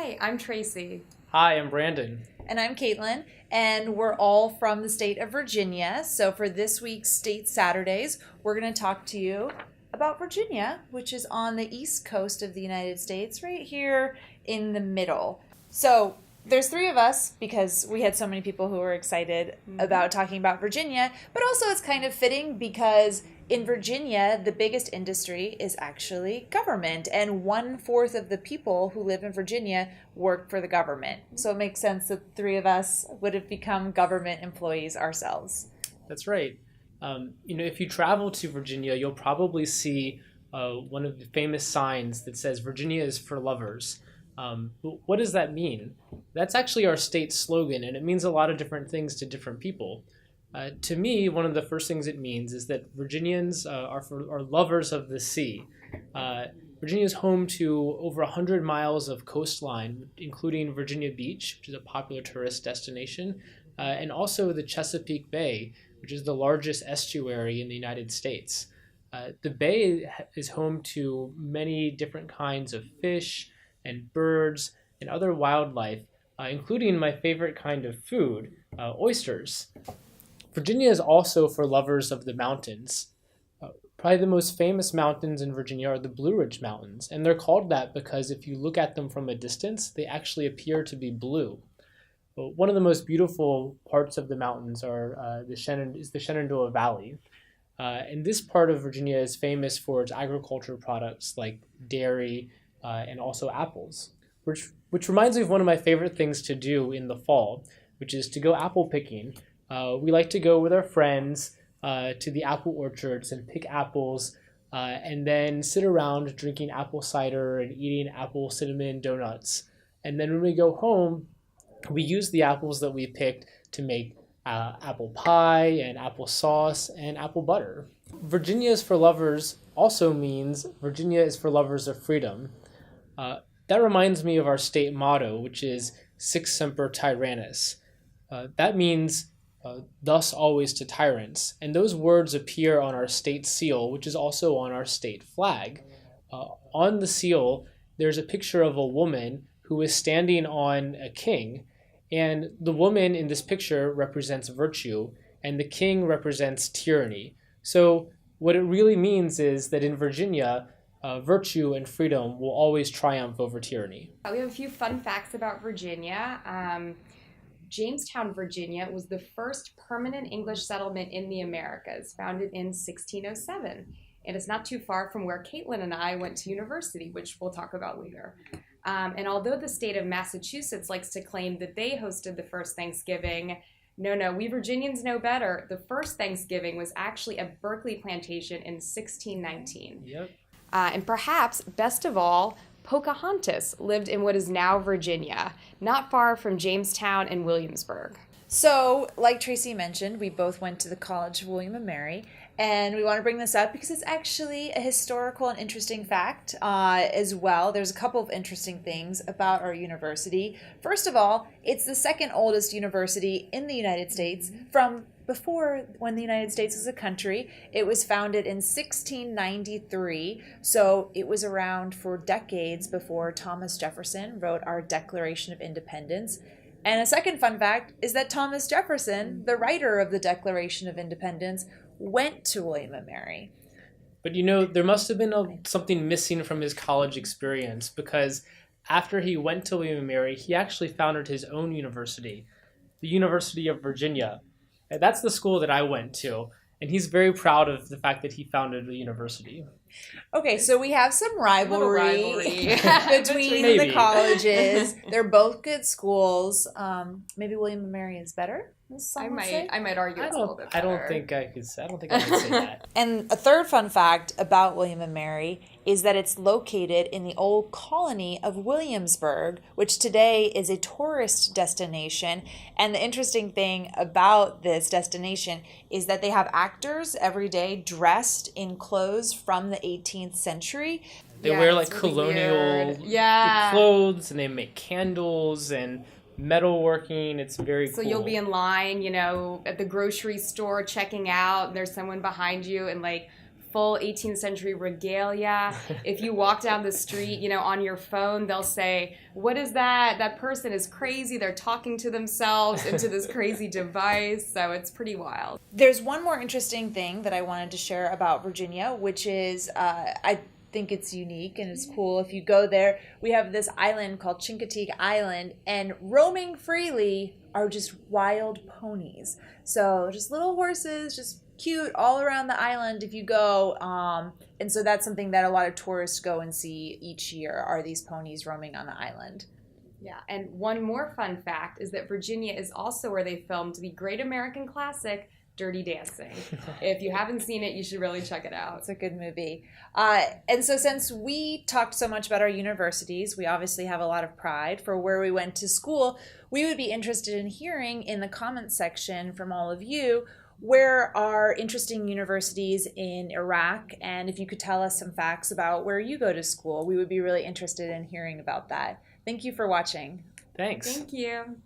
Hi, I'm Tracy. Hi, I'm Brandon. And I'm Caitlin, and we're all from the state of Virginia. So for this week's State Saturdays, we're going to talk to you about Virginia, which is on the east coast of the United States, right here in the middle. So there's three of us because we had so many people who were excited about talking about Virginia, but also it's kind of fitting because in Virginia, the biggest industry is actually government, and 1/4 of the people who live in Virginia work for the government. So it makes sense that the three of us would have become government employees ourselves. That's right. If you travel to Virginia, you'll probably see one of the famous signs that says Virginia is for lovers. What does that mean? That's actually our state slogan, and it means a lot of different things to different people. To me, one of the first things it means is that Virginians are lovers of the sea. Virginia is home to over 100 miles of coastline, including Virginia Beach, which is a popular tourist destination, and also the Chesapeake Bay, which is the largest estuary in the United States. The bay is home to many different kinds of fish and birds and other wildlife, including my favorite kind of food, oysters. Virginia is also for lovers of the mountains. Probably the most famous mountains in Virginia are the Blue Ridge Mountains, and they're called that because if you look at them from a distance, they actually appear to be blue. But one of the most beautiful parts of the mountains is the Shenandoah Valley. And this part of Virginia is famous for its agriculture products like dairy and also apples, which reminds me of one of my favorite things to do in the fall, which is to go apple picking. We like to go with our friends to the apple orchards and pick apples and then sit around drinking apple cider and eating apple cinnamon donuts. And then when we go home, we use the apples that we picked to make apple pie and apple sauce and apple butter. Virginia is for lovers also means Virginia is for lovers of freedom. That reminds me of our state motto, which is Sic Semper Tyrannis. That means thus always to tyrants. And those words appear on our state seal, which is also on our state flag. On the seal, there's a picture of a woman who is standing on a king. And the woman in this picture represents virtue, and the king represents tyranny. So what it really means is that in Virginia, virtue and freedom will always triumph over tyranny. We have a few fun facts about Virginia. Jamestown, Virginia was the first permanent English settlement in the Americas, founded in 1607. And it's not too far from where Caitlin and I went to university, which we'll talk about later. And although the state of Massachusetts likes to claim that they hosted the first Thanksgiving, no, we Virginians know better. The first Thanksgiving was actually at Berkeley Plantation in 1619. Yep. And perhaps, best of all, Pocahontas lived in what is now Virginia, not far from Jamestown and Williamsburg. So, like Tracy mentioned, we both went to the College of William and Mary, and we want to bring this up because it's actually a historical and interesting fact as well. There's a couple of interesting things about our university. First of all, it's the second oldest university in the United States from before when the United States was a country. It was founded in 1693, so it was around for decades before Thomas Jefferson wrote our Declaration of Independence. And a second fun fact is that Thomas Jefferson, the writer of the Declaration of Independence, went to William and Mary. But there must have been something missing from his college experience, because after he went to William and Mary, he actually founded his own university, the University of Virginia. And that's the school that I went to, and he's very proud of the fact that he founded the university. Okay, so we have some rivalry between Maybe. the colleges. They're both good schools. Maybe William and Mary is better. I might argue it's a little bit better. I don't think I could say that. And a third fun fact about William and Mary is that it's located in the old colony of Williamsburg, which today is a tourist destination. And the interesting thing about this destination is that they have actors every day dressed in clothes from the 18th century. They wear like colonial clothes, and they make candles and metalworking. It's very cool. So you'll be in line, at the grocery store checking out, and there's someone behind you in like full 18th century regalia. If you walk down the street, on your phone, they'll say, "What is that? That person is crazy. They're talking to themselves into this crazy device." So it's pretty wild. There's one more interesting thing that I wanted to share about Virginia, which is I think it's unique and it's cool. If you go there, we have this island called Chincoteague Island, and roaming freely are just wild ponies. So just little horses, just cute all around the island if you go. And so that's something that a lot of tourists go and see each year, are these ponies roaming on the island. Yeah, and one more fun fact is that Virginia is also where they filmed the great American classic, Dirty Dancing. If you haven't seen it, you should really check it out. It's a good movie. And so since we talked so much about our universities, we obviously have a lot of pride for where we went to school. We would be interested in hearing in the comments section from all of you, where are interesting universities in Iraq? And if you could tell us some facts about where you go to school, we would be really interested in hearing about that. Thank you for watching. Thanks. Thank you.